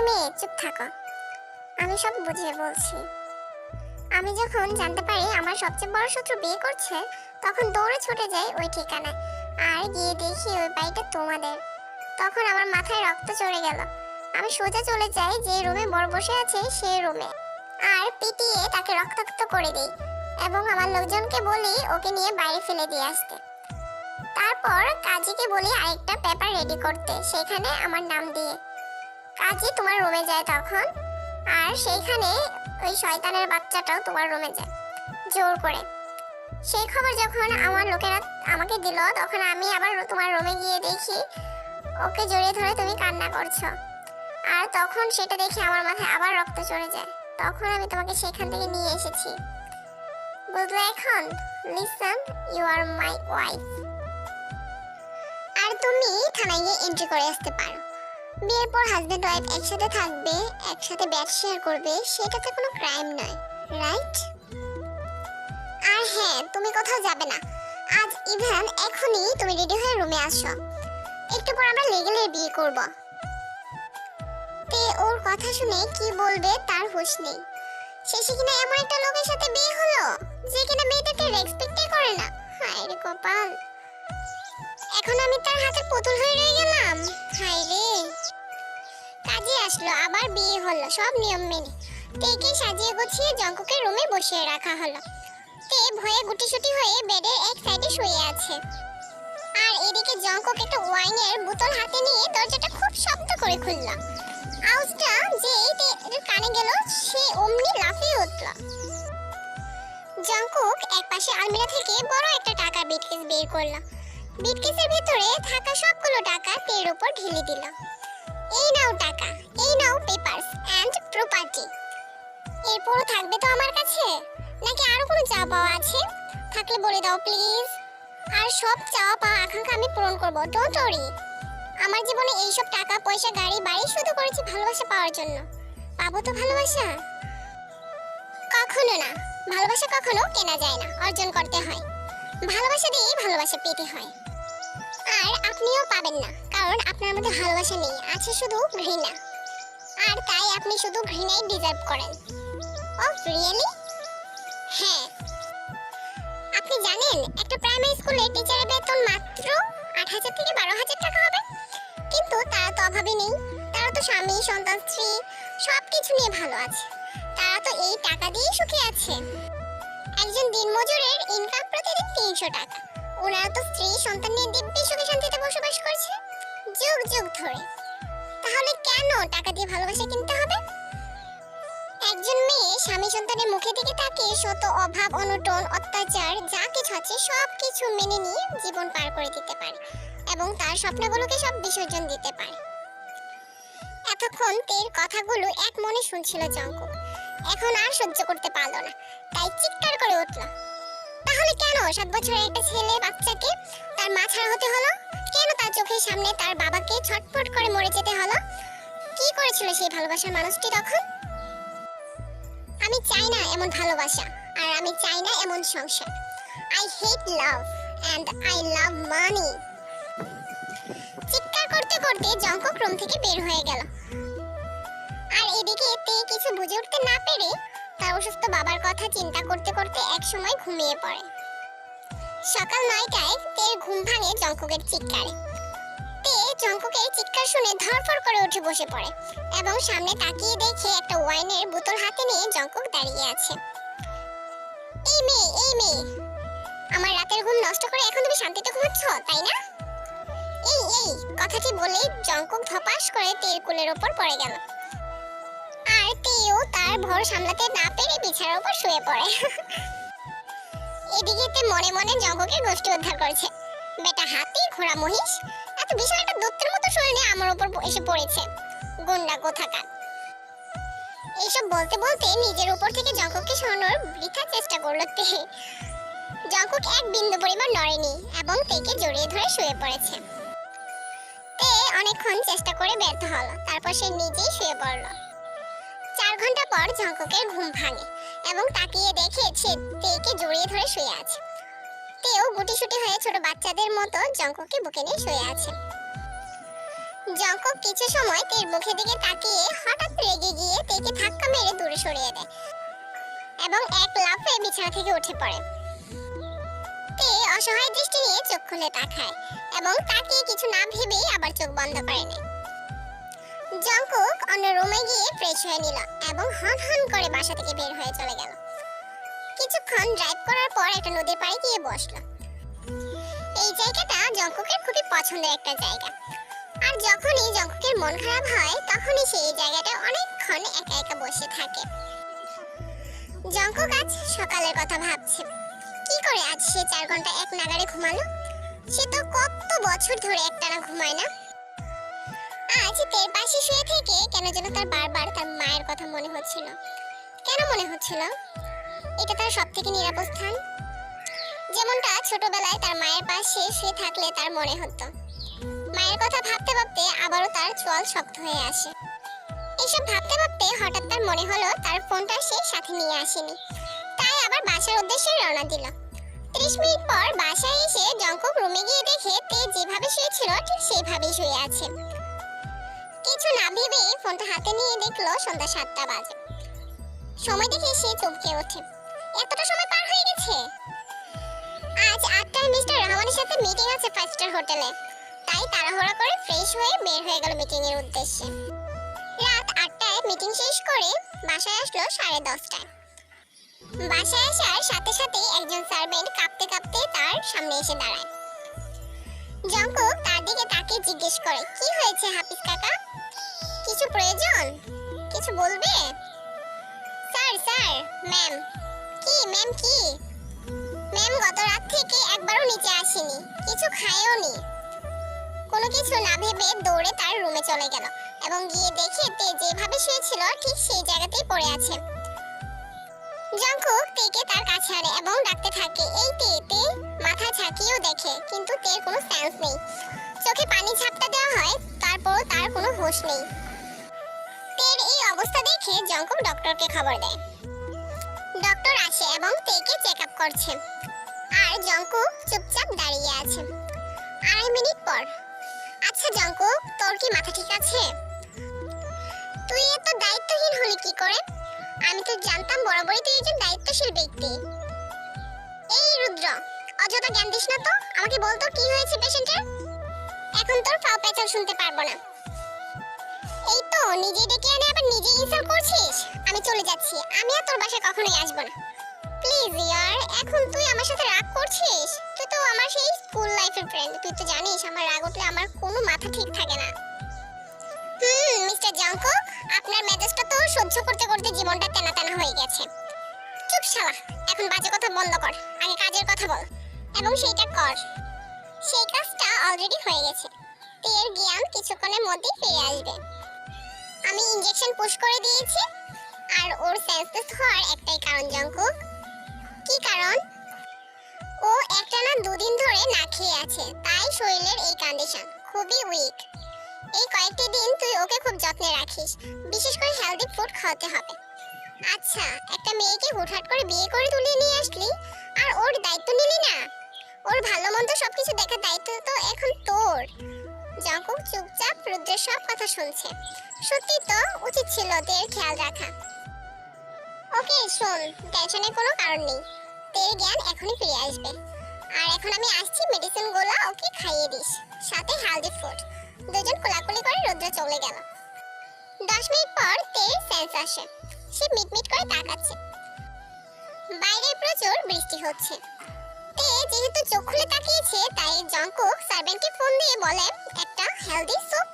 মেয়ে চুপ থাকো, আমি সব বুঝিয়ে বলছি। আমি যখন জানতে পারি আমার সবচেয়ে বড় শত্রু বিয়ে করছে, তখন দৌড়ে ছুটে যাই ওই ঠিকানায় আর গিয়ে দেখি ওই বাড়িটা তোমাদের। তখন আমার মাথায় রক্ত চড়ে গেল। আমি সোজা চলে যাই যে রুমে বড় বসে আছে সেই রুমে, আর পিটিয়ে তাকে রক্তাক্ত করে দিই এবং আমার লোকজনকে বলি ওকে নিয়ে বাইরে ফেলে দিয়ে আসতে। তারপর কাজীকে বলি আরেকটা পেপার রেডি করতে, সেখানে আমার নাম দিয়ে। কাজী তোমার রুমে যায় তখন, আর সেইখানে ওই শয়তানের বাচ্চাটাও তোমার রুমে যায় জোর করে। সেই খবর যখন আমার লোকেরা আমাকে দিল, তখন আমি আবার তোমার রুমে গিয়ে দেখি ওকে জড়িয়ে ধরে তুমি কান্না করছো। আর তখন সেটা দেখে আমার মাথায় আবার রক্ত চড়ে যায়। তখন আমি তোমাকে সেখান থেকে নিয়ে এসেছি, বুঝলে? এখন listen, you are my wife. আর তুমি থানায় গিয়ে এন্ট্রি করে আসতে পারো। বিয়ের পর হাজবেন্ড ওয়াইফ একসাথে থাকবে, একসাথে বেড শেয়ার করবে, সেটাতে কোনো ক্রাইম নয়, রাইট? আর হ্যাঁ, তুমি কোথাও যাবে না। আজ ইভেন এখনই তুমি রেডি হয়ে রুমে আসো, একটু পর আমরা লিগ্যালের বিয়ে করব। তে ওর কথা শুনে কি বলবে তার হুঁশ নেই। শেষে কিনা এমন একটা লোকের সাথে বিয়ে হলো যে কিনা মেয়েটাকে রেসপেক্টই করে না। হায় রে কপাল, এখন আমি তার হাতের পুতুল হয়ে রয়ে গেলাম। হায় রে। কাজে আসলো, আবার বিয়ে হলো সব নিয়ম মেনে। তেকে সাজিয়ে গুছিয়ে জঙ্কুকের রুমে বসিয়ে রাখা হলো। তে ভয়ে গুটিসুটি হয়ে বেডের এক সাইডে শুয়ে আছে, আর এদিকে জঙ্কুক একটা ওয়াইনের বোতল হাতে নিয়ে দরজাটা খুব শব্দ করে খুলল। আওয়াজটা যে তের কানে গেল, সে অমনি লাফিয়ে উঠল। জঙ্কুক এক পাশে আলমিরা থেকে বড় একটা টাকার ব্রিফকেস বের করলো। ব্রিফকেসের ভিতরে থাকা সবগুলো টাকা তের উপর ঢেলে দিল। এই নাও টাকা, এই নাও পেপারস এন্ড প্রপার্টি। এরপরও থাকবে তো আমার কাছে, নাকি আরো কোনো চাওয়া পাওয়া আছে? থাকলে বলে দাও প্লিজ। আর সব চাওয়া পাওয়া আকাঙ্ক্ষা আমি পূরণ করব, ডোন্ট ওয়ারি। আমার জীবনে এইসব টাকা পয়সা গাড়ি বাড়ি শুধু করেছি ভালোবাসা পাওয়ার জন্য। পাবো তো ভালোবাসা? কখনো না। ভালোবাসা কখনো কেনা যায় না, অর্জন করতে হয়। ভালোবাসা দিয়ে ভালোবাসা পেতে হয়। আর আপনিও পাবেন না, কারণ আপনার মধ্যে ভালোবাসা নেই, আছে শুধু ঘৃণা। আর তাই আপনি শুধু ঘৃণাই ডিজার্ভ করেন। ও রিয়েলি? হ্যাঁ। আপনি জানেন একটা প্রাইমারি স্কুলের টিচারের বেতন মাত্র ৮,০০০ থেকে ১২,০০০ টাকা হবে, কিন্তু তারা তো অভাবে নেই। তারা তো স্বামী সন্তান স্ত্রী সবকিছু নিয়ে ভালো আছে। তারা তো এই টাকা দিয়েই সুখী আছে। একজন দিনমজুরের ইনকাম প্রতিদিন ৩০০ টাকা। ওনারা তো স্ত্রী সন্তান নিয়ে দিব্যি সুখে শান্তিতে বসবাস করছে যুগ যুগ ধরে। তাহলে কেন টাকা দিয়ে ভালোবাসা কিনতে হবে? একজন মেয়ে স্বামী সন্তানের মুখের দিকে তাকিয়ে শত অভাব অনটন অত্যাচার যা কিছু আছে সব কিছু মেনে নিয়ে জীবন পার করে দিতে পারে এবং তার স্বপ্নগুলোকে সব বিসর্জন দিতে পারে। এতক্ষণ তের কথাগুলো এক মনে শুনছিল জঙ্কুক। এখন আর সহ্য করতে পারল না, তাই চিৎকার করে উঠল। তাহলে কেন ৭ বছরের একটা ছেলে বাচ্চাকে তার মা ছাড়া হতে হলো? কেন তার চোখের সামনে তার বাবাকে ছটফট করে মরে যেতে হলো? কি করেছিল সেই ভালোবাসার মানুষটি তখন? আমি চাই না এমন ভালোবাসা, আর আমি চাই না এমন সংসার। I hate love and I love money. চিৎকার করতে করতে জঙ্কুক রুম থেকে বের হয়ে গেল। আর এদিকে তে কিছু বুঝে উঠতে না পেরে তার অসুস্থ বাবার কথা চিন্তা করতে করতে একসময় ঘুমিয়ে পড়ে। সকাল ৯টায় তের ঘুম ভাঙে জঙ্কুকের চিৎকারে। তে জঙ্কুকের চিৎকার শুনে ধরফর করে উঠে বসে পড়ে এবং সামনে তাকিয়ে দেখে একটা ওয়াইনের বোতল হাতে নিয়ে জঙ্কুক দাঁড়িয়ে আছে। এই মেয়ে, আমার রাতের ঘুম নষ্ট করে এখন তুমি শান্তিতে ঘুমাচ্ছ, তাই না? এই কথাটি বলে জঙ্কুক ধপাস করে তের কোলের ওপর পড়ে গেল। আর তেও তার ভর সামলাতে না পেরে বিছানার উপর শুয়ে পড়ে। এদিকে তে মনে মনে জঙ্কুকের গোষ্ঠী উদ্ধার করছে। বেটা হাতি ঘোড়া মহিষ, এত বিশাল একটা দত্তের মতো শরীরে আমার উপর এসে পড়েছে, গুন্ডা কোথাকার। এইসব বলতে বলতে নিজের উপর থেকে জঙ্কুককে সরানোর বৃথা চেষ্টা করলো তে। জঙ্কুক এক বিন্দু পরিমাণ নড়েনি এবং তেকে জড়িয়ে ধরে শুয়ে পড়েছে। তে অনেকক্ষণ চেষ্টা করে ব্যর্থ হলো, তারপর সে নিজেই শুয়ে পড়ল। ৪ ঘন্টা পর জঙ্কুকের ঘুম ভাঙে এবং তাকিয়ে দেখে সে তেকে জড়িয়ে ধরে শুয়ে আছে। তেও গুটিসুটি হয়ে ছোট বাচ্চাদের মতো জঙ্কুককে বুকে নিয়ে শুয়ে আছে। জঙ্কুক কিছু সময় তের মুখের দিকে তাকিয়ে হঠাৎ রেগে গিয়ে তেকে ধাক্কা মেরে দূরে সরিয়ে দেয় এবং এক লাফে বিছানা থেকে উঠে পড়ে। তে অসহায় দৃষ্টি নিয়ে চোখ খুলে তাকায় এবং তাকিয়ে কিছু না ভেবেই আবার চোখ বন্ধ করে নেয়। জঙ্কুক অন্য রুমে গিয়ে ফ্রেশ হয়ে নিল এবং হন হন করে বাসা থেকে বের হয়ে চলে গেল। কিছুক্ষণ ড্রাইভ করার পর একটা নদীর পাড়ে গিয়ে বসলো। এই জায়গাটা জঙ্কুকের খুবই পছন্দের একটা জায়গা, আর যখনই জঙ্কুকের মন খারাপ হয় তখনই সে এই জায়গাটা অনেকক্ষণ একা একা বসে থাকে। জঙ্কুক আজ সকালের কথা ভাবছে, কি করে আজ সে 4 ঘন্টা এক নাগাড়ে ঘুমালো। সে তো কত বছর ধরে একটানা ঘুমায় না। আজ তের পাশে শুয়ে থেকে কেন যেন তার বারবার তার মায়ের কথা মনে হচ্ছিল। কেন মনে হচ্ছিল? এটা তার সবথেকে নিরাপদ স্থান, যেমনটা ছোটবেলায় তার মায়ের পাশে শুয়ে থাকলে তার মনে হতো। মায়ের কথা ভাবতে ভাবতে আবারও তার চোয়াল শক্ত হয়ে আসে। এসব ভাবতে ভাবতে হঠাৎ তার মনে হলো তার ফোনটা সে সাথে নিয়ে আসেনি, তাই আবার বাসার উদ্দেশ্যে রওনা দিল। 30 মিনিট পর বাসায় এসে জঙ্কুক রুমে গিয়ে দেখে তে যেভাবে শুয়েছিল ঠিক সেইভাবেই শুয়ে আছে। কিছু না ভেবে ফোনটা হাতে নিয়ে দেখলো সন্ধ্যা 7টা বাজে। সময় দেখে সে চমকে ওঠে, এতটা সময় পার হয়ে গেছে। আজ 8টায় মিস্টার রহমানের সাথে মিটিং আছে 5 স্টার হোটেলে, তাই তাড়াহুড়া করে ফ্রেশ হয়ে বের হয়ে গেল মিটিং এর উদ্দেশ্যে। রাত 8টায় মিটিং শেষ করে বাসায় আসলো 10:30টায়। বাসায় আসার সাথে সাথে একজন সার্ভেন্ট কাঁপতে কাঁপতে তার সামনে এসে দাঁড়ায়। জঙ্কুক তার দিকে তাকিয়ে জিজ্ঞেস করে, কি হয়েছে হাফিজ কাকা? কিছু প্রয়োজন? কিছু বলবে? Sir sir ma'am. কি ম্যাম কি? ম্যাম গত রাত থেকে একবারও নিচে আসেনি, কিছু খায়ও নি। কোনো কিছু না ভেবে দৌড়ে তার রুমে চলে গেল এবং গিয়ে দেখে তে যেভাবে শুয়েছিল ঠিক সেই জায়গাতেই পড়ে আছে। জঙ্কুক তেকে তার কাছে আনে এবং ডাকতে থাকে, এই তে তে। মাথা ঝাঁকিয়েও দেখে কিন্তু তের কোনো সেন্স নেই। চোখে পানি ঝাপটা দেওয়া হয়, তারপরও তার কোনো হুঁশ নেই। তের এই অবস্থা দেখে জঙ্কুক ডক্টরকে খবর দেয়। ডক্টর আসে এবং তেকে চেক আপ করছে, আর জঙ্কুক চুপচাপ দাঁড়িয়ে আছে। 2.5 মিনিট পর, আচ্ছা জঙ্কুক, তোর কি মাথা ঠিক আছে? তুই এত দায়িত্বহীন হলি কি করে? আমি তো জানতাম বরাবরই তুই একজন দায়িত্বশীল ব্যক্তি। এই রুদ্র, অযথা জ্ঞান দিস না তো। আমাকে বল তো কি হয়েছে পেশেন্টের। এখন তোর ফাও পেঁচাও শুনতে পারবো না। এই তো নিজে ডেকে এনে আবার নিজে ইনসাল্ট করছিস। আমি চলে যাচ্ছি, আমি আর তোর বাসায় কখনোই আসবো না। প্লিজ ইয়ার, এখন তুই আমার সাথে রাগ করছিস? তুই তো আমার সেই স্কুল লাইফের ফ্রেন্ড, তুই তো জানিস আমার রাগ উঠলে আমার কোনো মাথা ঠিক থাকে না। মিস্টার জঙ্কুক, আপনার মেজাজটা তো সহ্য করতে করতে জীবনটা তেনা তেনা হয়ে গেছে। চুপ শালা, এখন বাজে কথা বন্ধ কর, আগে কাজের কথা বল এবং সেইটা কর। সেই কাজটা অলরেডি হয়ে গেছে। তের জ্ঞান কিছুক্ষণের মধ্যেই ফিরে আসবে। আমি ইনজেকশন পুশ করে দিয়েছি, আর ওর সেন্সলেস হওয়ার একটাই কারণ জঙ্কুক। কি কারণ? ও একটানা 2 দিন ধরে না খেয়ে আছে, তাই শরীরের এই কন্ডিশন, খুবই উইক। এই কয়েকটি দিন তুই ওকে খুব যত্নে রাখিস, বিশেষ করে হেলদি ফুড খাওয়াতে হবে। আচ্ছা, একটা মেয়েকে হুটহাট করে বিয়ে করে তুলে নিয়ে আসলি আর ওর দায়িত্ব নিলি না? ওর ভালো মন্দ সবকিছু দেখার দায়িত্ব তো এখন তোর। জঙ্কুক চুপচাপ রুদ্রের সব কথা শুনছে। সত্যি তো উচিত ছিল তের খেয়াল রাখা। ওকে শোন, টেনশনের কোনো কারণ নেই, তের জ্ঞান এখনই ফিরে আসবে। আর এখন আমি আসছি, মেডিসিনগুলো ওকে খাইয়ে দিস, সাথে হেলদি ফুড। দুজন কোলাকুলি করে রুদ্র চলে গেল। 10 মিনিট পর তের সেন্স আসে। সে মিটমিট করে তাকাচ্ছে। বাইরে প্রচুর বৃষ্টি হচ্ছে। তে যেহেতু চোখ খুলে তাকিয়েছে, তাই জঙ্কুক সার্ভেন্টকে ফোন দিয়ে বলে একটা হেলদি স্যুপ